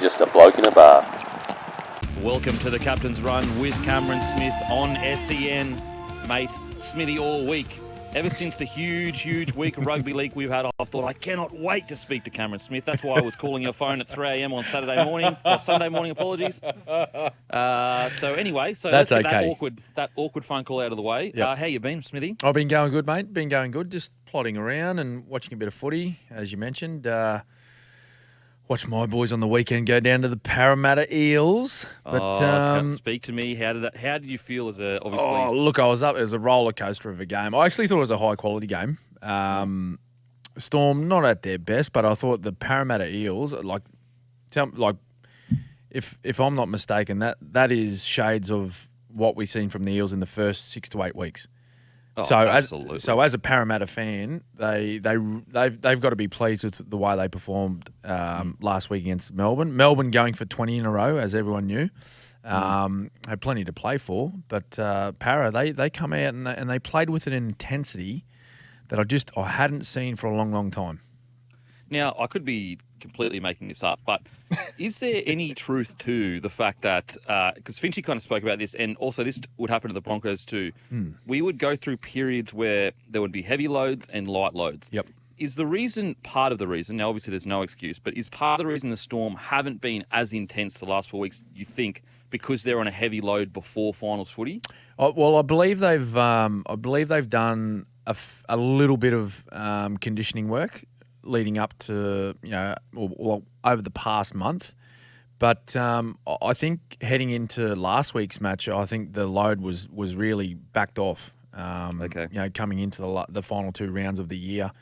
just a bloke in a bar. Welcome to the Captain's Run with Cameron Smith on SEN. Mate, Smithy all week. Ever since the huge week of rugby league we've had, I thought I cannot wait to speak to Cameron Smith. That's why I was calling your phone at 3 a.m. on Saturday morning, or Sunday morning, apologies. So anyway, let's get that awkward phone call out of the way. Yep. How you been, Smithy? I've been going good, mate. Been going good. Just plodding around and watching a bit of footy, as you mentioned. Watched my boys on the weekend go down to the Parramatta Eels. But, speak to me. How did you feel as a obviously? Oh, look, I was up. It was a roller coaster of a game. I actually thought it was a high quality game. Storm not at their best, but I thought the Parramatta Eels, if I'm not mistaken, that is shades of what we've seen from the Eels in the first 6 to 8 weeks. Oh, absolutely. As a Parramatta fan, they've got to be pleased with the way they performed last week against Melbourne. Melbourne going for 20 in a row, as everyone knew, had plenty to play for. But Parra, they come out and they played with an intensity that I hadn't seen for a long time. Now, I could be completely making this up, but is there any truth to the fact that, because Finchy kind of spoke about this, and also this would happen to the Broncos too, we would go through periods where there would be heavy loads and light loads. Yep. Is part of the reason, now obviously there's no excuse, but is part of the reason the Storm haven't been as intense the last 4 weeks, you think, because they're on a heavy load before finals footy? Well, I believe they've done a little bit of conditioning work leading up to, over the past month. But I think heading into last week's match, I think the load was really backed off. Coming into the final 2 rounds of the year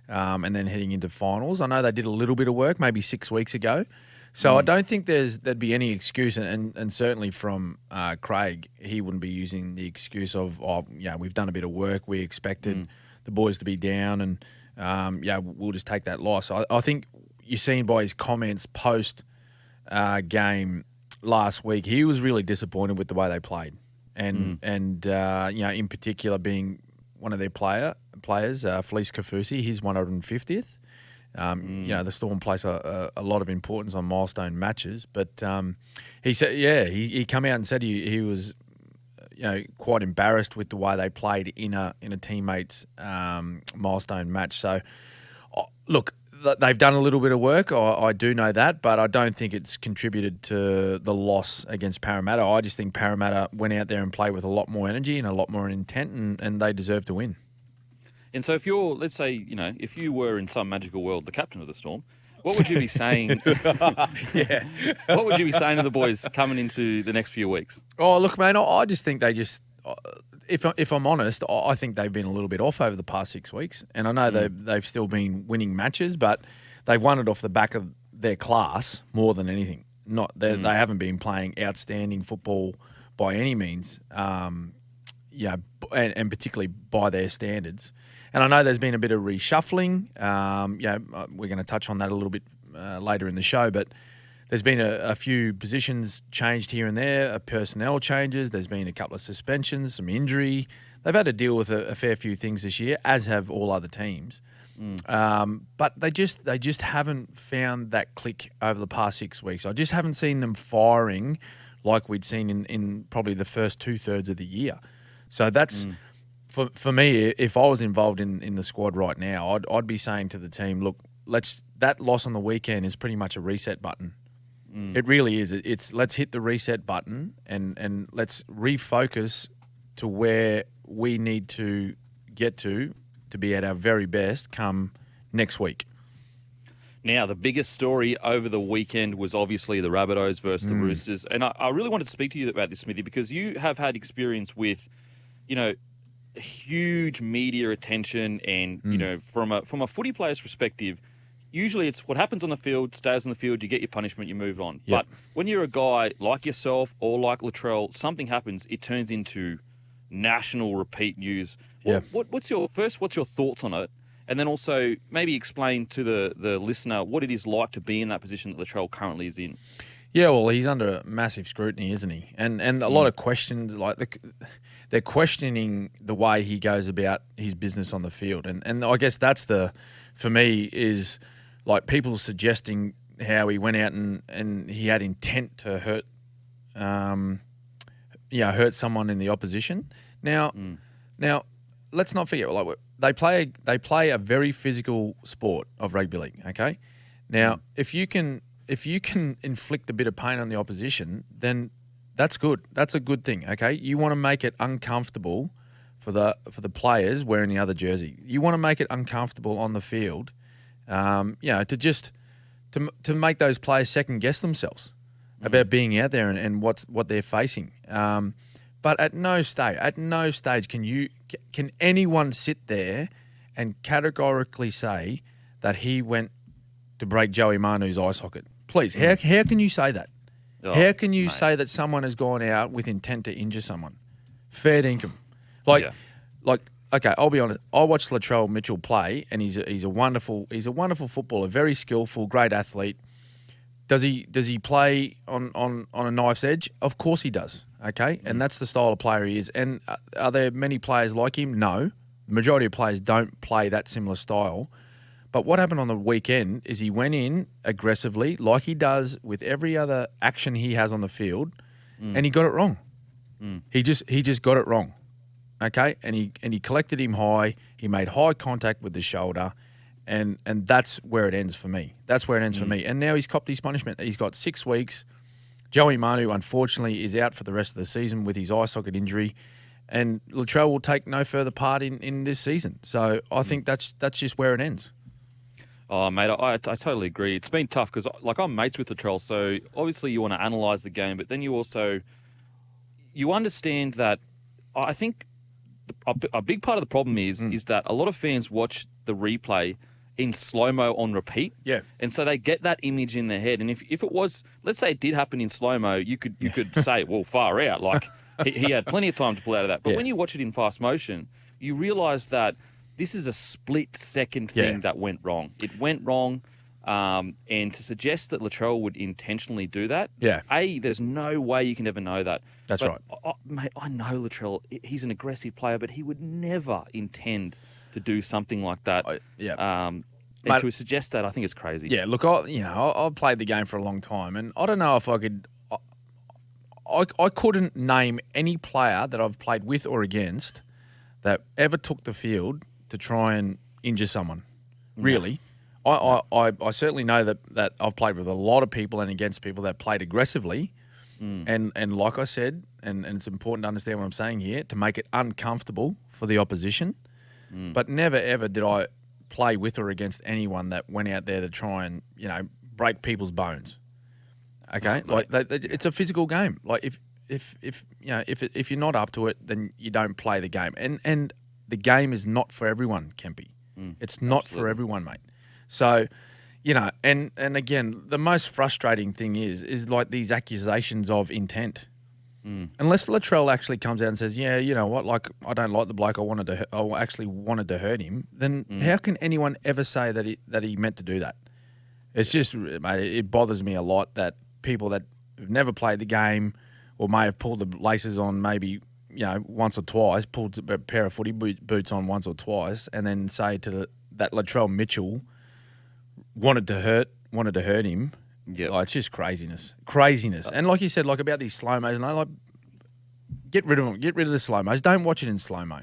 and then heading into finals. I know they did a little bit of work maybe 6 weeks ago. So I don't think there'd be any excuse, and certainly from Craig, he wouldn't be using the excuse of, we've done a bit of work, we expected the boys to be down, and we'll just take that loss. I think you've seen by his comments post game last week, he was really disappointed with the way they played, and in particular being one of their players, Felice Kafusi, he's 150th. The Storm place a lot of importance on milestone matches, but he said, he come out and said he was, quite embarrassed with the way they played in a teammate's milestone match. So, look, they've done a little bit of work. I do know that, but I don't think it's contributed to the loss against Parramatta. I just think Parramatta went out there and played with a lot more energy and a lot more intent, and they deserve to win. And so if you're, let's say, if you were in some magical world the captain of the Storm, what would you be saying? What would you be saying to the boys coming into the next few weeks? Oh, look, mate, I just think they just, if I'm honest, I think they've been a little bit off over the past 6 weeks. And I know they've still been winning matches, but they've won it off the back of their class more than anything. They haven't been playing outstanding football by any means, and particularly by their standards. And I know there's been a bit of reshuffling. We're going to touch on that a little bit later in the show, but there's been a few positions changed here and there, personnel changes. There's been a couple of suspensions, some injury. They've had to deal with a fair few things this year, as have all other teams. But they just haven't found that click over the past 6 weeks. I just haven't seen them firing like we'd seen in probably the first 2/3 of the year. So that's... For me, if I was involved in the squad right now, I'd be saying to the team, look, that loss on the weekend is pretty much a reset button. It really is. It's let's hit the reset button and let's refocus to where we need to get to be at our very best come next week. Now, the biggest story over the weekend was obviously the Rabbitohs versus the Roosters. And I really wanted to speak to you about this, Smithy, because you have had experience with, huge media attention and, from a footy player's perspective, usually it's what happens on the field, stays on the field, you get your punishment, you move on. Yep. But when you're a guy like yourself or like Latrell, something happens, it turns into national repeat news. What's your thoughts on it? And then also maybe explain to the listener what it is like to be in that position that Latrell currently is in. Yeah, well, he's under massive scrutiny, isn't he? And a lot of questions, they're questioning the way he goes about his business on the field. And I guess that's for me, is like people suggesting how he went out and he had intent to hurt, hurt someone in the opposition. Now, let's not forget, like they play a very physical sport of rugby league. Okay, now if you can inflict a bit of pain on the opposition, then that's good. That's a good thing. Okay, you want to make it uncomfortable for the players wearing the other jersey. You want to make it uncomfortable on the field. To make those players second guess themselves about being out there and what they're facing. But at no stage can anyone sit there and categorically say that he went to break Joey Manu's eye socket. Please, how can you say that? How can you say that someone has gone out with intent to injure someone? Fair dinkum. Okay, I'll be honest. I watched Latrell Mitchell play, and he's a wonderful footballer, very skillful, great athlete. Does he play on a knife's edge? Of course he does. Okay, and that's the style of player he is. And are there many players like him? No, the majority of players don't play that similar style. But what happened on the weekend is he went in aggressively, like he does with every other action he has on the field, and he got it wrong. He just got it wrong. Okay, and he collected him high. He made high contact with the shoulder, and that's where it ends for me. That's where it ends for me. And now he's copped his punishment. He's got 6 weeks. Joey Manu, unfortunately, is out for the rest of the season with his eye socket injury, and Latrell will take no further part in this season. So I think that's just where it ends. Oh, mate, I totally agree. It's been tough because, I'm mates with Latrell, so obviously you want to analyse the game, but then you understand that I think a big part of the problem is that a lot of fans watch the replay in slow-mo on repeat. Yeah. And so they get that image in their head. And if it was, let's say it did happen in slow-mo, you could say, well, far out. Like, he had plenty of time to pull out of that. But when you watch it in fast motion, you realise that this is a split-second thing that went wrong. It went wrong. And to suggest that Latrell would intentionally do that, there's no way you can ever know that. That's right. Mate, I know Latrell, he's an aggressive player, but he would never intend to do something like that. And mate, to suggest that, I think it's crazy. Yeah, look, I've played the game for a long time, and I don't know if I could. I couldn't name any player that I've played with or against that ever took the field to try and injure someone. Really. I certainly know that I've played with a lot of people and against people that played aggressively. And like I said, and it's important to understand what I'm saying here, to make it uncomfortable for the opposition. But never, ever did I play with or against anyone that went out there to try and, break people's bones. Okay? It's a physical game. Like, if you're not up to it, then you don't play the game. And the game is not for everyone, Kempy. It's not for everyone, mate. So, and again, the most frustrating thing is like these accusations of intent. Unless Latrell actually comes out and says, yeah, you know what, like, I don't like the bloke, I actually wanted to hurt him, then how can anyone ever say that he meant to do that? It's just, mate, it bothers me a lot that people that have never played the game or may have pulled the laces on maybe, once or twice, pulled a pair of footy boots on once or twice, and then say that Latrell Mitchell wanted to hurt him. Yeah, it's just craziness. And like you said, like about these slow mos, get rid of them. Get rid of the slow mos. Don't watch it in slow mo.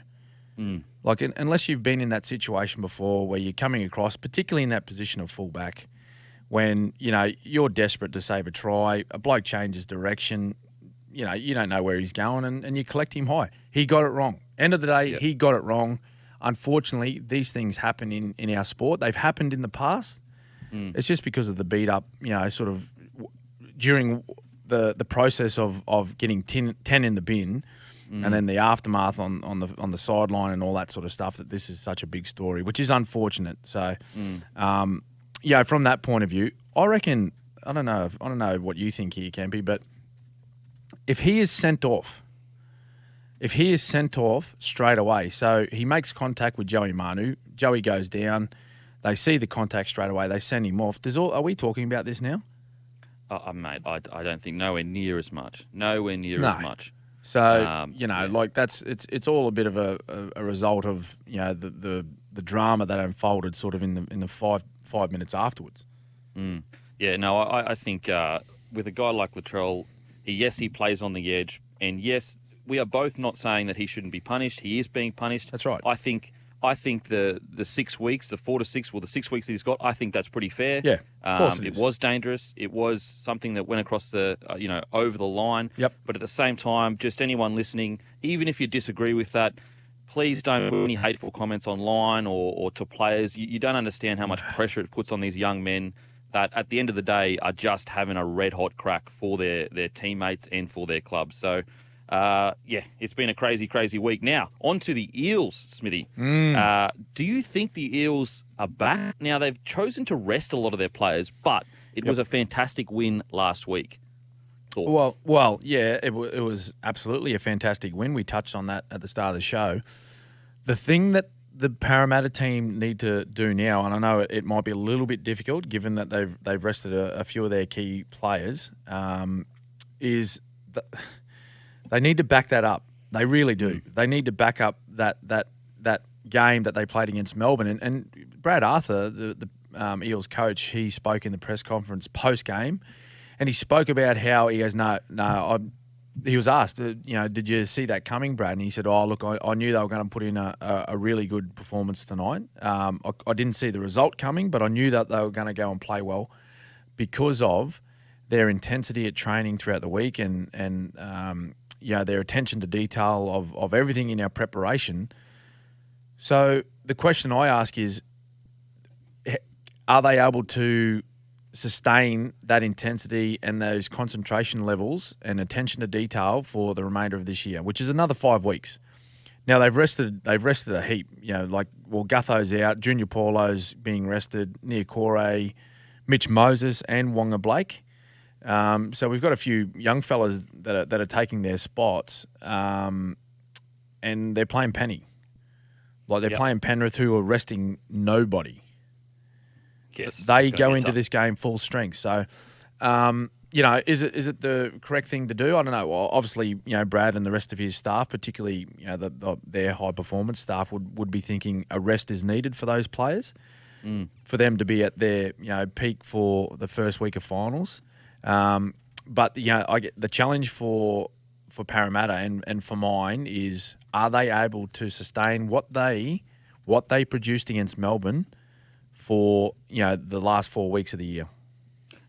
Like unless you've been in that situation before, where you're coming across, particularly in that position of fullback, when you're desperate to save a try, a bloke changes direction. You don't know where he's going, and you collect him high. He got it wrong. End of the day, he got it wrong. Unfortunately, these things happen in our sport. They've happened in the past. It's just because of the beat up, sort of during the process of getting 10 in the bin, and then the aftermath on the sideline and all that sort of stuff, that this is such a big story, which is unfortunate. So, from that point of view, I reckon, I don't know what you think here, Campy, but if he is sent off straight away, so he makes contact with Joey Manu, Joey goes down. They see the contact straight away. They send him off. Are we talking about this now? Mate, I don't think nowhere near as much. Nowhere near as much. So like it's all a bit of a result of the drama that unfolded sort of in the 5 minutes afterwards. Yeah, no, I think with a guy like Latrell, he plays on the edge, and yes, we are both not saying that he shouldn't be punished. He is being punished. That's right. I think the 6 weeks, the 4 to 6, well, the 6 weeks that he's got, I think that's pretty fair. Yeah, of course it was dangerous. It was something that went across the over the line. Yep. But at the same time, just anyone listening, even if you disagree with that, please don't put any hateful comments online or to players. You don't understand how much pressure it puts on these young men that at the end of the day are just having a red-hot crack for their teammates and for their clubs. So, it's been a crazy, crazy week. Now, on to the Eels, Smithy. Do you think the Eels are back? Now, they've chosen to rest a lot of their players, but it was a fantastic win last week. Thoughts? Well, yeah, it was absolutely a fantastic win. We touched on that at the start of the show. The thing that the Parramatta team need to do now, and I know it might be a little bit difficult given that they've rested a few of their key players, is that they need to back that up. They really do. They need to back up that game that they played against Melbourne. And Brad Arthur, the Eels coach, he spoke in the press conference post game, and he spoke about how he goes, he was asked, did you see that coming, Brad? And he said, look, I knew they were going to put in a really good performance tonight. I didn't see the result coming, but I knew that they were going to go and play well because of their intensity at training throughout the week and their attention to detail of everything in our preparation. So the question I ask is, are they able to sustain that intensity and those concentration levels and attention to detail for the remainder of this year, which is another 5 weeks. Now they've rested a heap. Gutho's out, Junior Paulo's being rested, Niokore, Mitch Moses, and Wonga Blake. So we've got a few young fellas that are taking their spots, and they're playing Penny. They're playing Penrith, who are resting nobody. Yes, they go into this game full strength. So, is it the correct thing to do? I don't know. Well, obviously, Brad and the rest of his staff, particularly their high performance staff, would be thinking a rest is needed for those players, for them to be at their peak for the first week of finals. But I get the challenge for Parramatta and for mine is, are they able to sustain what they produced against Melbourne for the last 4 weeks of the year?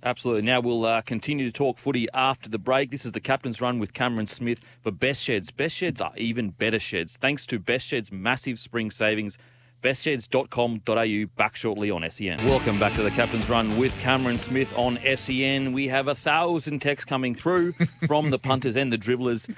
Absolutely. Now we'll continue to talk footy after the break. This is the Captain's Run with Cameron Smith for Best Sheds. Best Sheds are even better sheds thanks to Best Sheds' massive spring savings. bestsheds.com.au, back shortly on SEN. Welcome back to the Captain's Run with Cameron Smith on SEN. We have 1,000 texts coming through from the punters and the dribblers.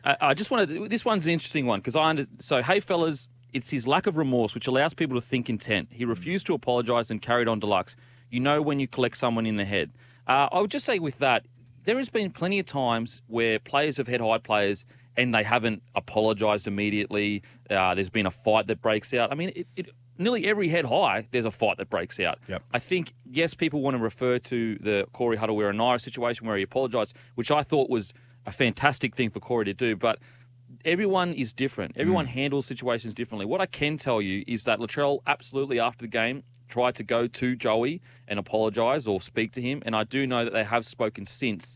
I just wanted to, this one's an interesting one because so hey fellas, it's his lack of remorse which allows people to think intent. He refused to apologise and carried on deluxe. When you collect someone in the head. I would just say with that, there has been plenty of times where players have had high players and they haven't apologised immediately. There's been a fight that breaks out. I mean, nearly every head high, there's a fight that breaks out. Yep. I think, yes, people want to refer to the Corey Huddleware-Naira situation where he apologised, which I thought was a fantastic thing for Corey to do, but everyone is different. Everyone handles situations differently. What I can tell you is that Latrell absolutely, after the game, tried to go to Joey and apologise or speak to him, and I do know that they have spoken since.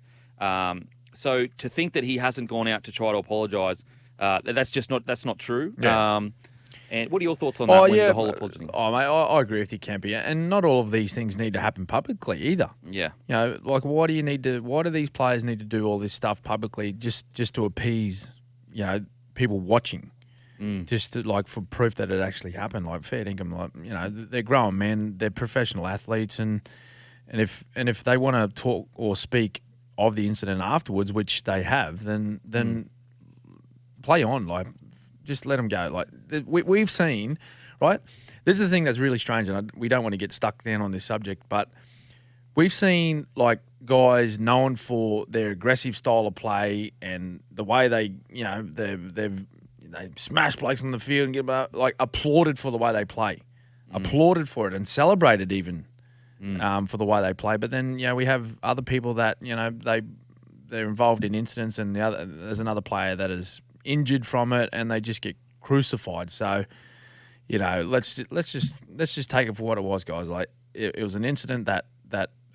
So to think that he hasn't gone out to try to apologise, that's not true. Yeah. And what are your thoughts on that? The whole apology thing? Mate, I agree with you, Campy. And not all of these things need to happen publicly either. Yeah. Why do these players need to do all this stuff publicly just to appease, people watching? Just to, for proof that it actually happened. Fair dinkum, they're grown men, they're professional athletes, and if they want to talk or speak of the incident afterwards, which they have, then play on. Just let them go. We've seen, right? This is the thing that's really strange, and we don't want to get stuck down on this subject, but we've seen guys known for their aggressive style of play and the way they smash blokes on the field and get applauded for the way they play, applauded for it and celebrated even for the way they play. But then we have other people that they're involved in incidents, and there's another player that is injured from it, and they just get crucified. So let's just take it for what it was, guys. Like it was an incident that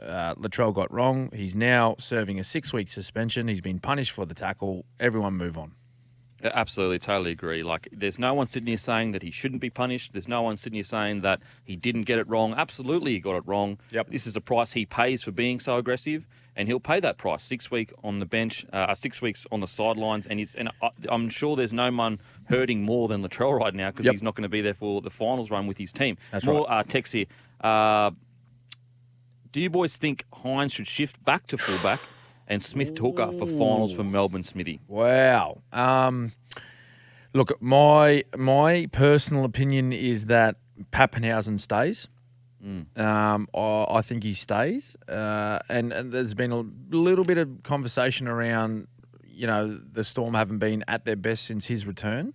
Latrell got wrong. He's now serving a 6-week suspension. He's been punished for the tackle. Everyone move on. Absolutely, totally agree. Like, there's no one sitting here saying that he shouldn't be punished. There's no one sitting here saying that he didn't get it wrong. Absolutely, he got it wrong. Yep. This is the price he pays for being so aggressive, and he'll pay that price. 6 weeks on the bench, 6 weeks on the sidelines, and I'm sure there's no one hurting more than Latrell right now because he's not going to be there for the finals run with his team. That's more right. Text here. Do you boys think Hines should shift back to fullback and Smith to hooker for finals for Melbourne, Smithy? Wow. Look, my personal opinion is that Pappenhausen stays. I think he stays. And there's been a little bit of conversation around, the Storm haven't been at their best since his return.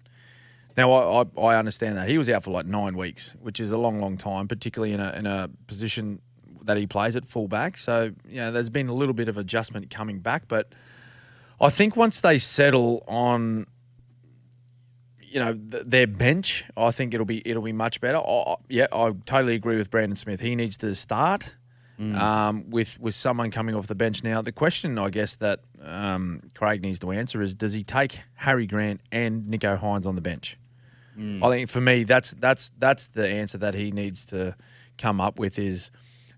Now, I understand that. He was out for like 9 weeks, which is a long, long time, particularly in a position that he plays at fullback. So, there's been a little bit of adjustment coming back. But I think once they settle on, their bench, I think it'll be much better. I totally agree with Brandon Smith. He needs to start with someone coming off the bench. Now, the question, I guess, that Craig needs to answer is, does he take Harry Grant and Nicho Hynes on the bench? I think for me, that's the answer that he needs to come up with is,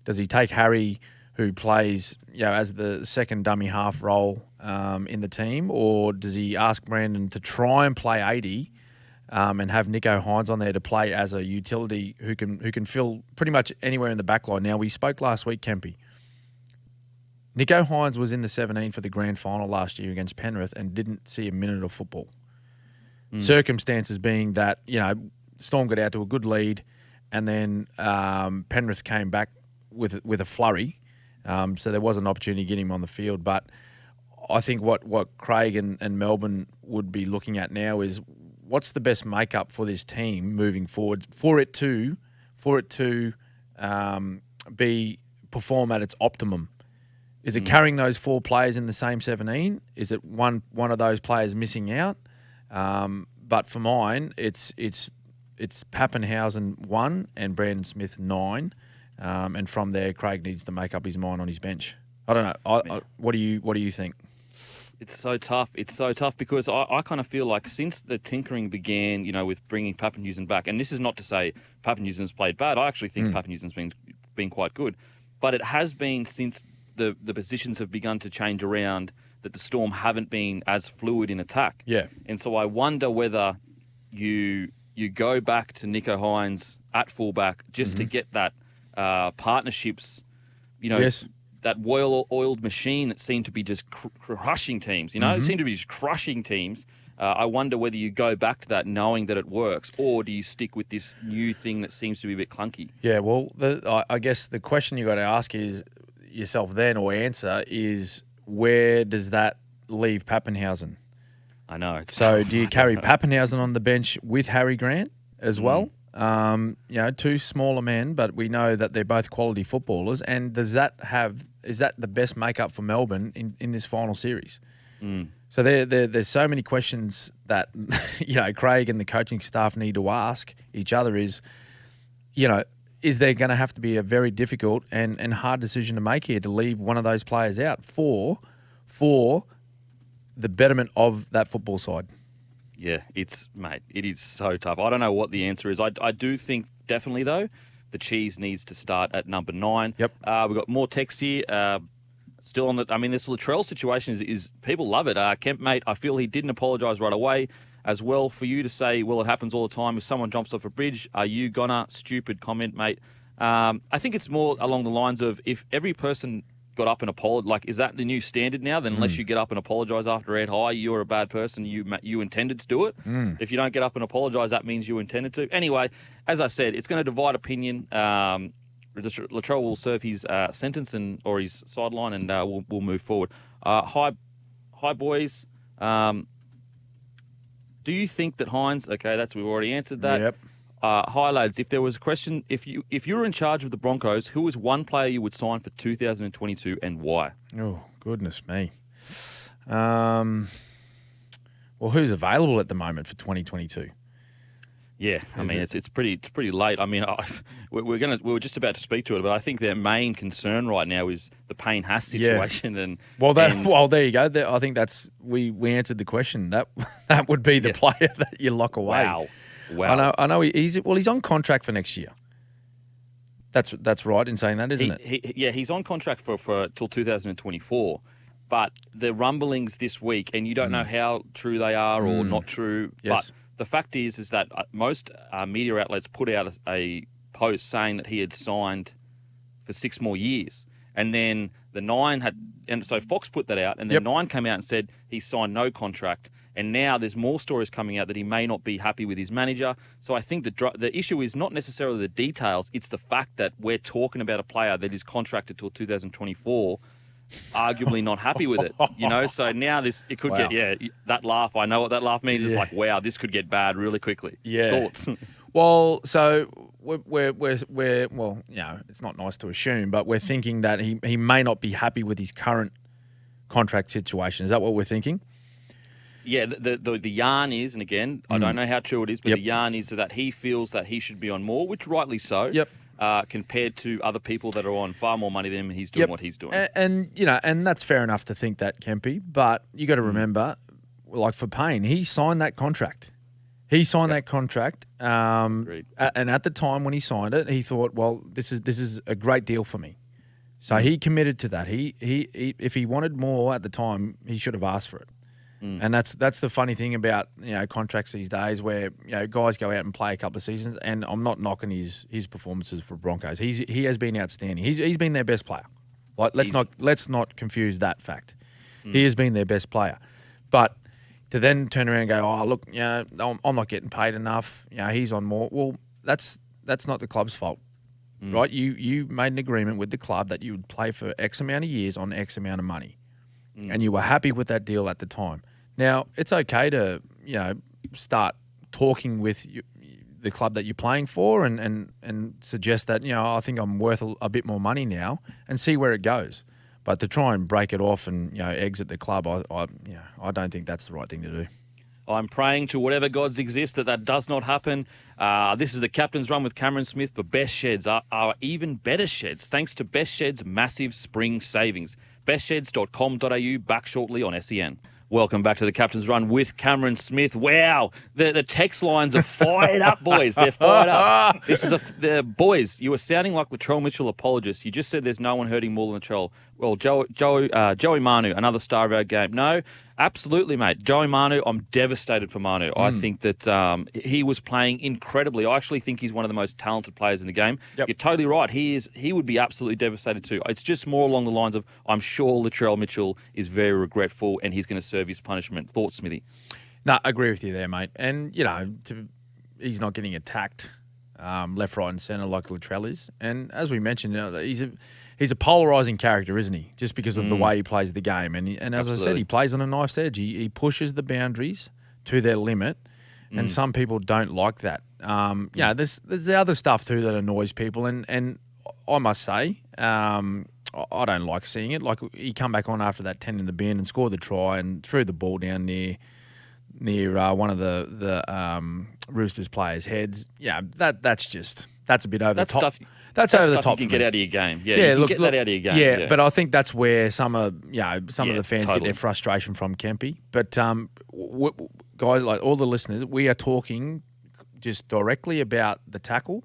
does he take Harry, who plays as the second dummy half role in the team, or does he ask Brandon to try and play 80 and have Nicho Hynes on there to play as a utility who can fill pretty much anywhere in the back line? Now, we spoke last week, Kempy. Nicho Hynes was in the 17 for the grand final last year against Penrith and didn't see a minute of football. Circumstances being that, Storm got out to a good lead and then Penrith came back with a flurry. So there was an opportunity to get him on the field. But I think what Craig and Melbourne would be looking at now is, what's the best makeup for this team moving forward for it to perform at its optimum? Is it carrying those 4 players in the same 17? Is it one of those players missing out? But for mine, it's Pappenhausen 1 and Brandon Smith 9, and from there, Craig needs to make up his mind on his bench. I don't know. What do you think? It's so tough. It's so tough because I kind of feel like since the tinkering began, with bringing Pappenhausen back, and this is not to say Pappenhausen's played bad. I actually think Pappenhausen's been quite good, but it has been since the positions have begun to change around that the Storm haven't been as fluid in attack. Yeah, and so I wonder whether you go back to Nicho Hynes at fullback just to get that partnerships, Yes. That well-oiled machine that seemed to be just crushing teams, It seemed to be just crushing teams. I wonder whether you go back to that knowing that it works, or do you stick with this new thing that seems to be a bit clunky? Yeah, well, I guess the question you got to ask is yourself then, or answer, is where does that leave Pappenhausen? I know. So do you carry Pappenhausen on the bench with Harry Grant as well? 2 smaller men, but we know that they're both quality footballers. And is that the best makeup for Melbourne in this final series? So there's so many questions that Craig and the coaching staff need to ask each other. Is there going to have to be a very difficult and hard decision to make here to leave one of those players out for the betterment of that football side? Yeah, it is so tough. I don't know what the answer is. I do think definitely, though, the cheese needs to start at number 9. Yep. We've got more text here. Still on this Latrell situation is people love it. Kemp, mate, I feel he didn't apologise right away as well. For you to say, well, it happens all the time. If someone jumps off a bridge, are you gonna? Stupid comment, mate. I think it's more along the lines of, if every person got up and apologized, is that the new standard now? Then unless you get up and apologise after head high, you're a bad person. You intended to do it. If you don't get up and apologise, that means you intended to. Anyway, as I said, it's going to divide opinion. Latrell will serve his sentence or his sideline, and we'll move forward. Hi, boys. Do you think that Hynes? Okay, we've already answered that. Yep. Hi, lads. If there was a question, if you were in charge of the Broncos, who is one player you would sign for 2022 and why? Oh, goodness me. Well, who's available at the moment for 2022? Yeah, I mean it's pretty late. I mean, we were just about to speak to it, but I think their main concern right now is the Payne Haas situation. And there you go. I think that's we answered the question. That would be the player that you lock away. Wow. I know. He's on contract for next year. That's right in saying that, isn't it? He's on contract for till 2024. But the rumblings this week, and you don't know how true they are or not true. Yes. But the fact is that most media outlets put out a post saying that he had signed for 6 more years. And then the Nine so Fox put that out, and then Nine came out and said he signed no contract. And now there's more stories coming out that he may not be happy with his manager. So I think the issue is not necessarily the details. It's the fact that we're talking about a player that is contracted till 2024, arguably not happy with it, So now it could get that laugh. I know what that laugh means. It's like, wow, this could get bad really quickly. Yeah. Thoughts? Well, so we're it's not nice to assume, but we're thinking that he may not be happy with his current contract situation. Is that what we're thinking? Yeah, the yarn is, and again, I don't know how true it is, but the yarn is that he feels that he should be on more, which rightly so. Yep. Compared to other people that are on far more money than him, he's doing what he's doing. And that's fair enough to think that, Kempy. But you got to remember, like for Payne, he signed that contract. That contract, and at the time when he signed it, he thought, well, this is a great deal for me. So he committed to that. He if he wanted more at the time, he should have asked for it. And that's the funny thing about contracts these days, where guys go out and play a couple of seasons. And I'm not knocking his performances for Broncos. He has been outstanding. He's been their best player. Like let's not confuse that fact. He has been their best player, but to then turn around and go, oh look, I'm not getting paid enough. He's on more. Well, that's not the club's fault, right? You made an agreement with the club that you would play for X amount of years on X amount of money. And you were happy with that deal at the time. Now, it's okay to, start talking with the club that you're playing for and suggest that, I think I'm worth a bit more money now, and see where it goes. But to try and break it off and, exit the club, I don't think that's the right thing to do. I'm praying to whatever gods exist that does not happen. This is the Captain's Run with Cameron Smith for Best Sheds are even better sheds, thanks to Best Sheds' massive spring savings. bestsheds.com.au, back shortly on SEN. Welcome back to the Captain's Run with Cameron Smith. Wow, the text lines are fired up, boys. They're fired up. This is boys. You were sounding like Latrell Mitchell apologists. You just said there's no one hurting more than Latrell. Well, Joey Manu, another star of our game. No, absolutely, mate. Joey Manu, I'm devastated for Manu. I think that he was playing incredibly. I actually think he's one of the most talented players in the game. Yep. You're totally right. He would be absolutely devastated too. It's just more along the lines of, I'm sure Latrell Mitchell is very regretful and he's going to serve his punishment. Thoughts, Smithy? No, I agree with you there, mate. And, he's not getting attacked left, right and centre like Latrell is. And as we mentioned, he's a polarising character, isn't he? Just because of the way he plays the game. And as I said, he plays on a knife's edge. He pushes the boundaries to their limit, and some people don't like that. There's the other stuff too that annoys people. And I must say, I don't like seeing it. Like, he come back on after that 10 in the bin and scored the try and threw the ball down near one of the Roosters players' heads. Yeah, that's a bit over the top. That's over the top. You can get out of your game. Yeah, you can get that out of your game. Yeah, but I think that's where some of the fans get their frustration from, Kempy. But guys, like all the listeners, we are talking just directly about the tackle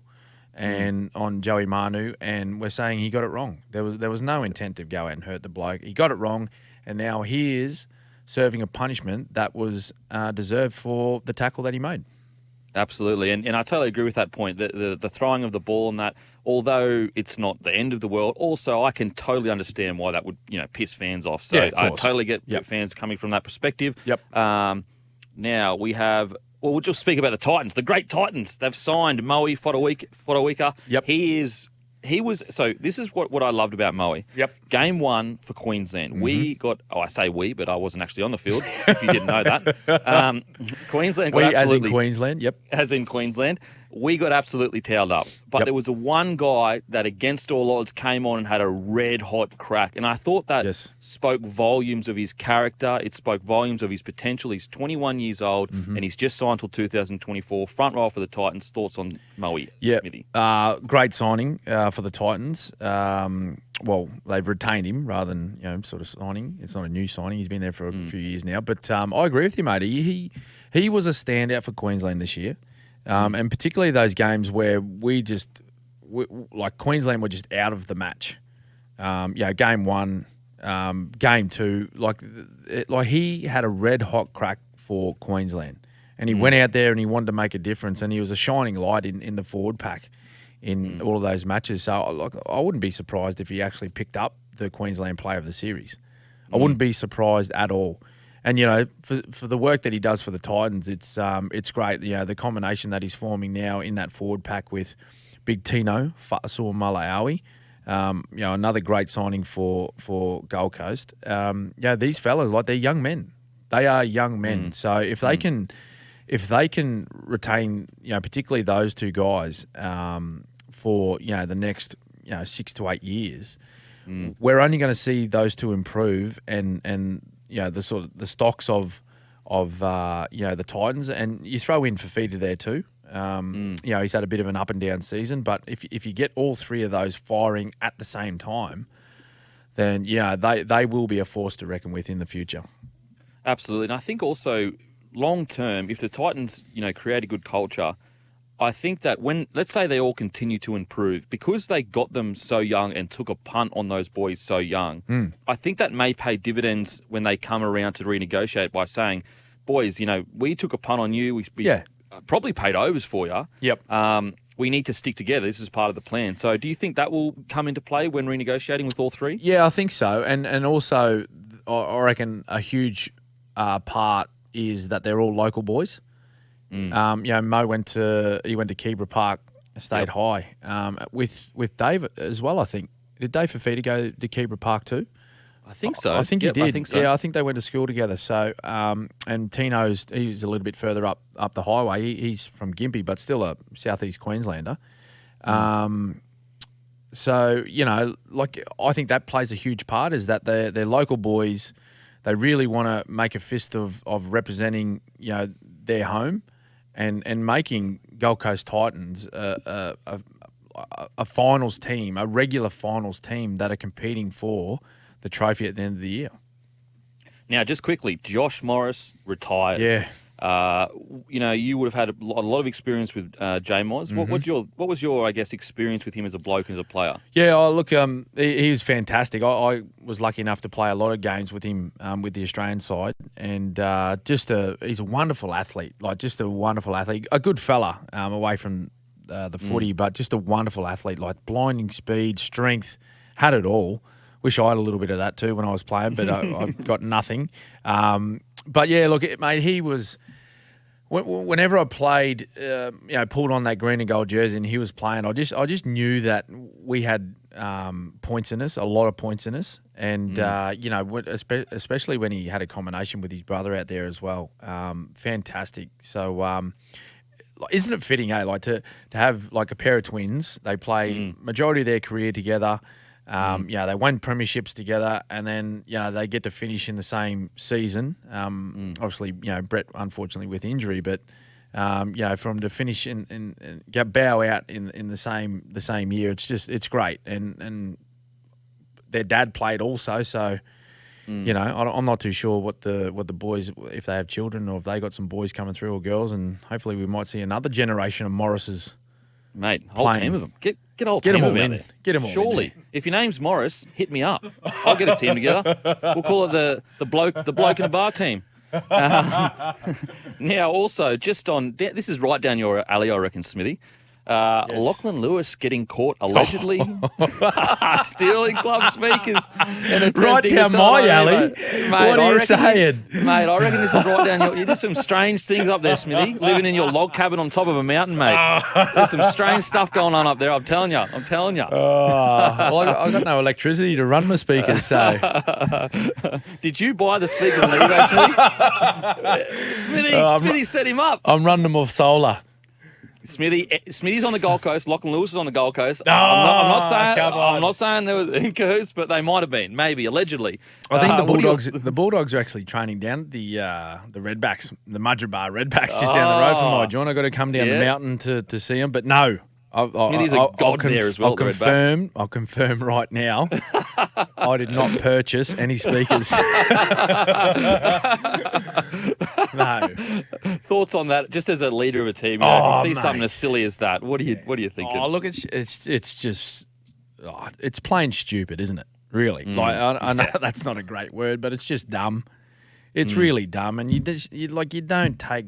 and on Joey Manu, and we're saying he got it wrong. There was no intent to go out and hurt the bloke. He got it wrong, and now he is serving a punishment that was deserved for the tackle that he made. Absolutely, and I totally agree with that point. The throwing of the ball and that, although it's not the end of the world, also I can totally understand why that would piss fans off. So I totally get fans coming from that perspective. Yep. Now we have. Well, we'll just speak about the Titans, the great Titans. They've signed Moeaki Fotuaika. Yep. He was. So this is what I loved about Moe. Yep. Game 1 for Queensland. Mm-hmm. We got. Oh, I say we, but I wasn't actually on the field. If you didn't know that, Queensland got as in Queensland. Yep. As in Queensland we got absolutely towed up. But there was one guy that, against all odds, came on and had a red-hot crack. And I thought that spoke volumes of his character. It spoke volumes of his potential. He's 21 years old, and he's just signed till 2024. Front row for the Titans. Thoughts on Moe? Yeah, Smithy? Great signing for the Titans. Well, they've retained him rather than sort of signing. It's not a new signing. He's been there for a few years now. But I agree with you, mate. He was a standout for Queensland this year. And particularly those games where like Queensland were just out of the match. Game 1, game 2, like he had a red hot crack for Queensland, and he went out there and he wanted to make a difference, and he was a shining light in the forward pack in all of those matches. So I wouldn't be surprised if he actually picked up the Queensland Player of the Series. I wouldn't be surprised at all. And, for the work that he does for the Titans, it's great. The combination that he's forming now in that forward pack with Big Tino Fa'asuamaleaui, another great signing for Gold Coast. These fellas, they're young men. They are young men. So if they can retain, particularly those two guys for, the next, 6 to 8 years, we're only going to see those two improve and the stocks of the Titans, and you throw in Fafita there too. He's had a bit of an up and down season, but if you get all three of those firing at the same time, then they will be a force to reckon with in the future. Absolutely, and I think also long term, if the Titans create a good culture, I think that when, let's say they all continue to improve, because they got them so young and took a punt on those boys so young, I think that may pay dividends when they come around to renegotiate by saying, boys, we took a punt on you. We probably paid overs for you. Yep. We need to stick together. This is part of the plan. So do you think that will come into play when renegotiating with all three? Yeah, I think so. And also, I reckon a huge part is that they're all local boys. Mo went to Kebra Park, stayed high. With Dave as well, I think. Did Dave Fafita go to Kebra Park too? I think so. I think he did. I think so. Yeah, I think they went to school together. So, and Tino's, he's a little bit further up the highway. He's from Gympie, but still a southeast Queenslander. So, I think that plays a huge part, is that they're local boys. They really want to make a fist of representing, their home and making Gold Coast Titans a finals team, a regular finals team that are competing for the trophy at the end of the year. Now, just quickly, Josh Morris retires. Yeah. You would have had a lot of experience with J Moz. What was your, I guess, experience with him as a bloke and as a player? Yeah, he was fantastic. I was lucky enough to play a lot of games with him with the Australian side, and he's a wonderful athlete, a good fella away from the footy, but just a wonderful athlete, like blinding speed, strength, had it all. Wish I had a little bit of that too when I was playing, but I got nothing. But yeah, look, mate, he was. Whenever I played, pulled on that green and gold jersey, and he was playing, I just knew that we had points in us, a lot of points in us, and especially when he had a combination with his brother out there as well, fantastic. So, isn't it fitting, to have like a pair of twins? They play majority of their career together. They won premierships together, and then they get to finish in the same season. Obviously, Brett unfortunately with injury, but from to finish and bow out in the same year, it's great. And their dad played also, so I'm not too sure what the boys, if they have children or if they got some boys coming through or girls, and hopefully we might see another generation of Morrises. Mate, whole team of them. Get a whole team of them out there. Get them all. Surely, if your name's Morris, hit me up. I'll get a team together. We'll call it the bloke in a bar team. Now, also, just on this is right down your alley, I reckon, Smithy. Yes. Lachlan Lewis getting caught allegedly stealing club speakers. Right down my alley. Mate, what are you saying? Mate, I reckon this is right down you did some strange things up there, Smithy, living in your log cabin on top of a mountain, mate. There's some strange stuff going on up there, I'm telling you. Well, I got no electricity to run my speakers, so. Did you buy the speakers on eBay, Smithy? Smithy set him up. I'm running them off solar. Smithy's on the Gold Coast. Lachlan Lewis is on the Gold Coast. No, I'm not saying they were in cahoots, but they might have been, maybe, allegedly. I think the Bulldogs are actually training down at the Redbacks, the Mudgeerbar Redbacks, just down the road from my John. I got to come down the mountain to see them, but no. Smithy's a god there as well. I'll confirm right now. I did not purchase any speakers. No. Thoughts on that? Just as a leader of a team, if you see something as silly as that, what are you thinking? Oh, look, it's just it's plain stupid, isn't it? Really, I know that's not a great word, but it's just dumb. It's really dumb, and you don't take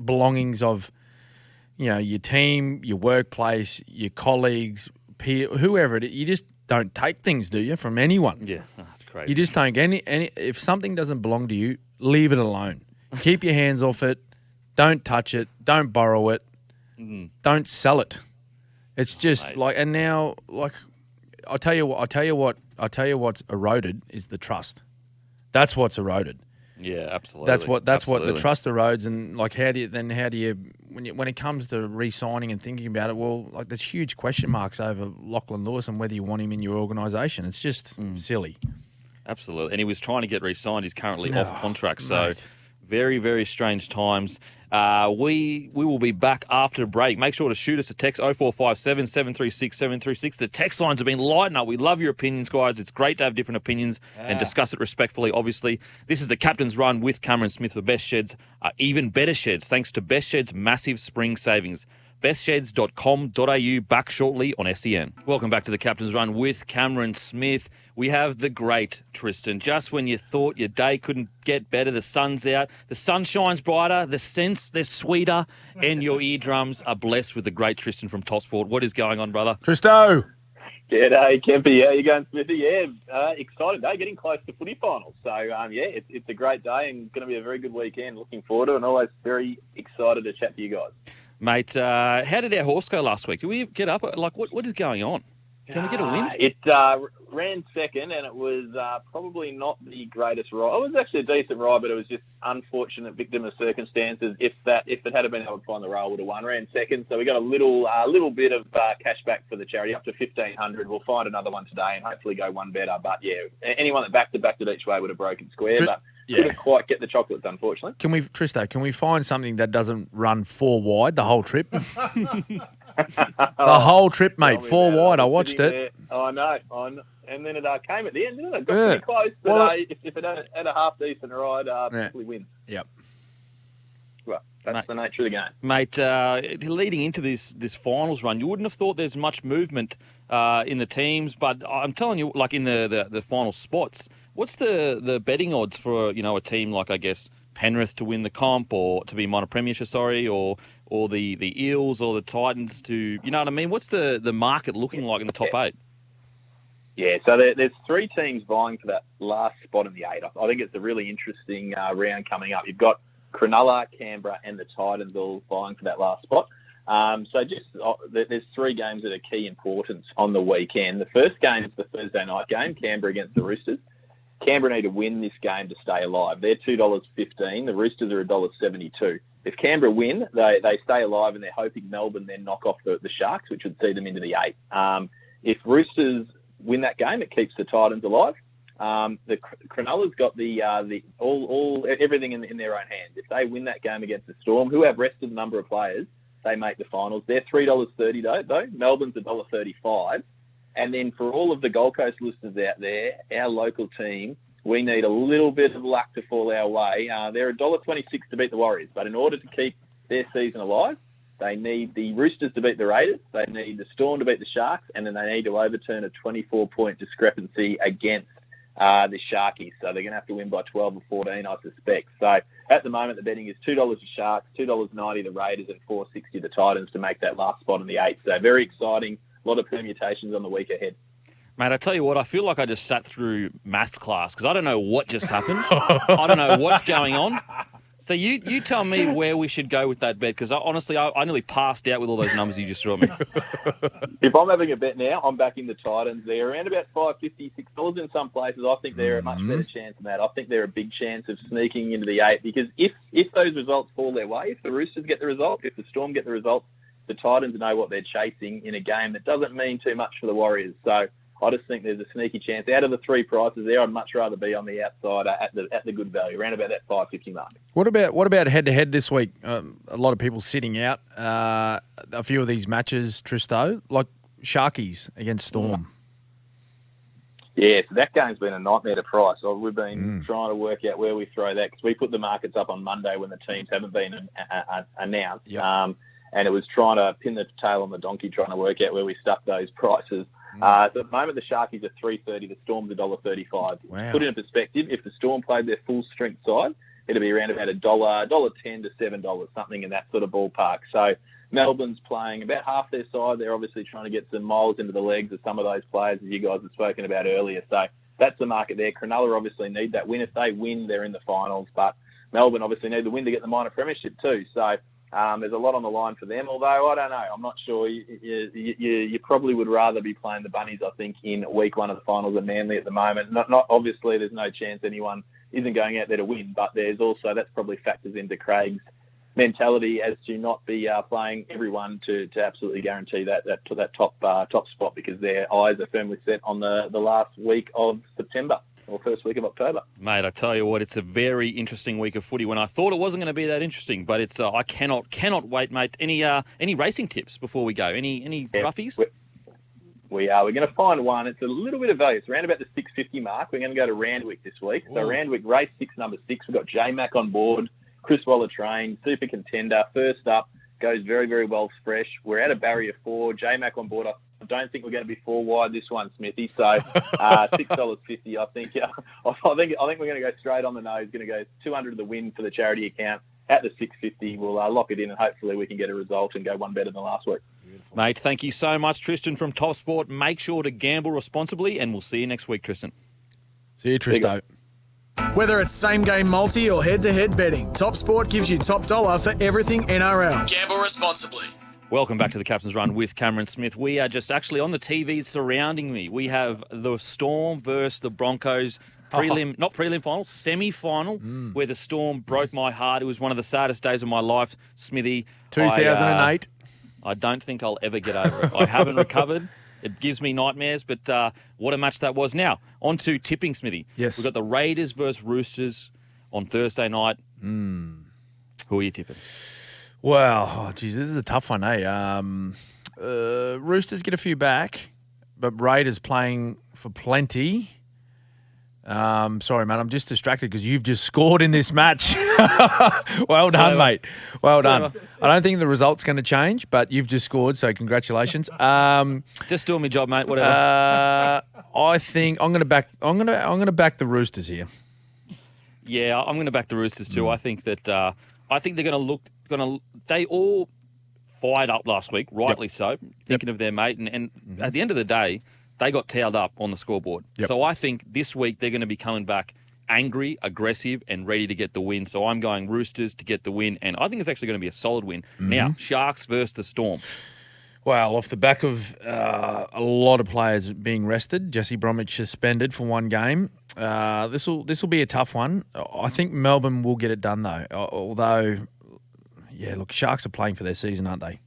belongings of, your team, your workplace, your colleagues, peer, whoever it is. You just don't take things, do you, from anyone? Yeah, that's crazy. You just don't get any. If something doesn't belong to you, leave it alone. Keep your hands off it. Don't touch it. Don't borrow it. Don't sell it. It's just and now, I'll tell you what's eroded is the trust. That's what's eroded. Yeah, absolutely. That's what the trust erodes, and how do you when it comes to re-signing and thinking about it? Well, there's huge question marks over Lachlan Lewis and whether you want him in your organisation. It's just silly. Absolutely, and he was trying to get re-signed. He's currently off contract, so very, very strange times. We will be back after break. Make sure to shoot us a text 0457 736 736. The text lines have been lighting up. We love your opinions, guys. It's great to have different opinions and discuss it respectfully, obviously. This is the Captain's Run with Cameron Smith for Best Sheds. Even better sheds, thanks to Best Sheds' massive spring savings. bestsheds.com.au, back shortly on SEN. Welcome back to the Captain's Run with Cameron Smith. We have the great Tristan. Just when you thought your day couldn't get better, the sun's out, the sun shines brighter, the scents, they're sweeter, and your eardrums are blessed with the great Tristan from TopSport. What is going on, brother? Tristo! G'day, Kempy. How you going, Smithy? Yeah, excited day, getting close to footy finals. So, it's a great day and going to be a very good weekend. Looking forward to it, and always very excited to chat to you guys. Mate, how did our horse go last week? Did we get up? What is going on? Can we get a win? It ran second, and it was probably not the greatest ride. It was actually a decent ride, but it was just unfortunate victim of circumstances. If it had been able to find the rail, would have won. Ran second, so we got a little bit of cash back for the charity, up to $1,500. We'll find another one today, and hopefully go one better. But yeah, anyone that backed it each way would have broken square, but couldn't quite get the chocolates, unfortunately. Can we find something that doesn't run 4 wide the whole trip? The whole trip, mate, 4 wide. I watched it. I know. And then it came at the end, didn't it? Got pretty close. But if it had a half decent ride, probably wins. Yep. Well, that's the nature of the game. Mate, leading into this finals run, you wouldn't have thought there's much movement in the teams, but I'm telling you, in the final spots, what's the betting odds for a team like, I guess, Penrith to win the comp, or to be minor premiership, or the Eels or the Titans to, you know what I mean? What's the market looking like in the top 8? Yeah, so there's 3 teams vying for that last spot in the 8. I think it's a really interesting round coming up. You've got Cronulla, Canberra, and the Titans all vying for that last spot. There's 3 games that are key importance on the weekend. The first game is the Thursday night game, Canberra against the Roosters. Canberra need to win this game to stay alive. They're $2.15. The Roosters are $1.72. If Canberra win, they stay alive, and they're hoping Melbourne then knock off the Sharks, which would see them into the 8. If Roosters win that game, it keeps the Titans alive. The Cronulla's got everything in their own hands. If they win that game against the Storm, who have rested a number of players, they make the finals. They're $3.30 though. Melbourne's $1.35. And then for all of the Gold Coast listeners out there, our local team, we need a little bit of luck to fall our way. They're $1.26 to beat the Warriors, but in order to keep their season alive, they need the Roosters to beat the Raiders, they need the Storm to beat the Sharks, and then they need to overturn a 24-point discrepancy against the Sharkies. So they're going to have to win by 12 or 14, I suspect. So at the moment, the betting is $2 the Sharks, $2.90 the Raiders, and $4.60 the Titans to make that last spot in the 8. So very exciting. A lot of permutations on the week ahead. Mate, I tell you what, I feel like I just sat through maths class because I don't know what just happened. I don't know what's going on. So you tell me where we should go with that bet, because honestly, I nearly passed out with all those numbers you just threw at me. If I'm having a bet now, I'm backing the Titans. They're around about $5.50, $6 in some places. I think they're a much better chance than that. I think they're a big chance of sneaking into the 8, because if those results fall their way, if the Roosters get the result, if the Storm get the result, the Titans know what they're chasing in a game that doesn't mean too much for the Warriors. So I just think there's a sneaky chance. Out of the three prices there, I'd much rather be on the outside at the good value, around about that $5.50 mark. What about head-to-head this week? A lot of people sitting out a few of these matches, Tristo, like Sharkies against Storm. Yeah, so that game's been a nightmare to price. So we've been trying to work out where we throw that because we put the markets up on Monday when the teams haven't been announced. Yep. And it was trying to pin the tail on the donkey, trying to work out where we stuck those prices. So at the moment, the Sharkies are $3.30, the Storm's $1.35. Wow. Put it in perspective, if the Storm played their full strength side, it'd be around about $1.10 to $7, something in that sort of ballpark. So Melbourne's playing about half their side. They're obviously trying to get some miles into the legs of some of those players, as you guys have spoken about earlier. So that's the market there. Cronulla obviously need that win. If they win, they're in the finals. But Melbourne obviously need the win to get the minor premiership too. So there's a lot on the line for them, although I don't know. I'm not sure. You probably would rather be playing the Bunnies, I think, in week one of the finals than Manly at the moment. Not obviously, there's no chance anyone isn't going out there to win, but there's also, that's probably factors into Craig's mentality as to not be playing everyone to absolutely guarantee that top spot, because their eyes are firmly set on the last week of September. Or first week of October. Mate, I tell you what, it's a very interesting week of footy when I thought it wasn't going to be that interesting, but it's I cannot wait, mate. Any racing tips before we go? Any roughies? We're going to find one. It's a little bit of value. It's around about the $6.50 mark. We're going to go to Randwick this week. So Randwick, race 6, number 6. We've got J-Mac on board, Chris Waller trained, super contender. First up, goes very, very well fresh. We're at a barrier 4. J-Mac on board. I don't think we're going to be 4 wide this one, Smithy. So $6.50. I think we're going to go straight on the nose. Going to go 200 to the win for the charity account at the $6.50. We'll lock it in, and hopefully we can get a result and go one better than last week. Beautiful. Mate, thank you so much, Tristan from TopSport. Make sure to gamble responsibly, and we'll see you next week, Tristan. See you, Tristo. Whether it's same-game multi or head-to-head betting, TopSport gives you top dollar for everything NRL. Gamble responsibly. Welcome back to the Captain's Run with Cameron Smith. We are just actually on the TVs surrounding me. We have the Storm versus the Broncos not prelim final, semi-final, where the Storm broke my heart. It was one of the saddest days of my life, Smithy. 2008. I don't think I'll ever get over it. I haven't recovered. It gives me nightmares, but what a match that was. Now, on to tipping, Smithy. Yes. We've got the Raiders versus Roosters on Thursday night. Who are you tipping? Well, geez, this is a tough one, eh? Roosters get a few back, but Raiders playing for plenty. Sorry, mate, I'm just distracted because you've just scored in this match. Well done, mate. Well done. I don't think the result's going to change, but you've just scored, so congratulations. Just doing my job, mate. Whatever. I think I'm going to back the Roosters here. Yeah, I'm going to back the Roosters too. I think that they're going to they all fired up last week, rightly so, thinking of their mate, and at the end of the day, they got towed up on the scoreboard. Yep. So I think this week they're going to be coming back angry, aggressive, and ready to get the win. So I'm going Roosters to get the win, and I think it's actually going to be a solid win. Now, Sharks versus the Storm. Well, off the back of a lot of players being rested, Jesse Bromwich suspended for one game. This will be a tough one. I think Melbourne will get it done though. Although, yeah, look, Sharks are playing for their season, aren't they?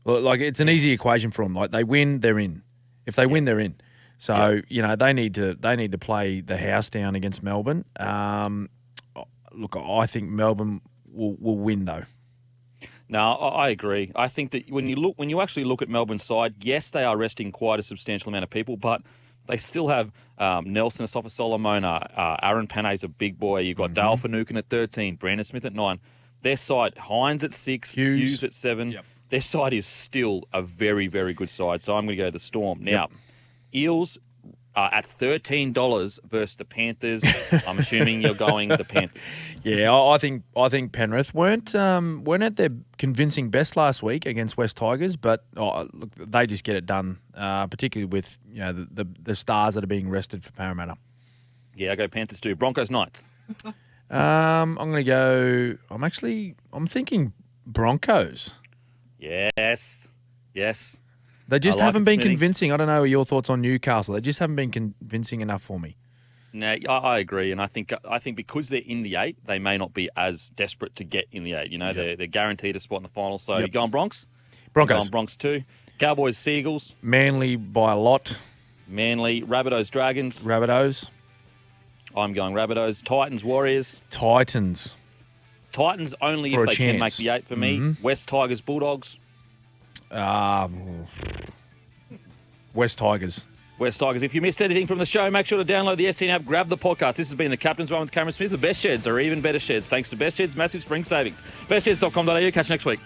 Like it's an easy equation for them. Like they win, they're in. If they win, they're in. So they need to play the house down against Melbourne. Look, I think Melbourne will win though. No, I agree. I think that when you actually look at Melbourne's side, yes, they are resting quite a substantial amount of people, but they still have Nelson Asafa-Solomona, Aaron Panay's a big boy. You've got Dale Finucane at 13, Brandon Smith at 9. Their side, Hines at 6, Hughes at 7. Yep. Their side is still a very, very good side. So I'm going to go the Storm. Now, Eels are at $13 versus the Panthers. I'm assuming you're going the Panthers. Yeah, I think Penrith weren't at their convincing best last week against West Tigers, but look, they just get it done, particularly with the stars that are being rested for Parramatta. Yeah, I go Panthers too. Broncos Knights. I'm going to go. I'm thinking Broncos. Yes. They just haven't been convincing. I don't know your thoughts on Newcastle. They just haven't been convincing enough for me. No, I agree, and I think because they're in the 8, they may not be as desperate to get in the 8. They're guaranteed a spot in the final. So you going Bronx? Broncos. Bronx 2. Cowboys, Seagulls. Manly by a lot. Manly, Rabbitohs, Dragons. Rabbitohs. I'm going Rabbitohs. Titans, Warriors. Titans. Titans only For if a they can make chance. the 8 for me. West Tigers, Bulldogs. West Tigers. West Tigers. If you missed anything from the show, make sure to download the SEN app, grab the podcast. This has been the Captain's Run with Cameron Smith. The best sheds are even better sheds. Thanks to Best Sheds, massive spring savings. Bestsheds.com.au. Catch you next week.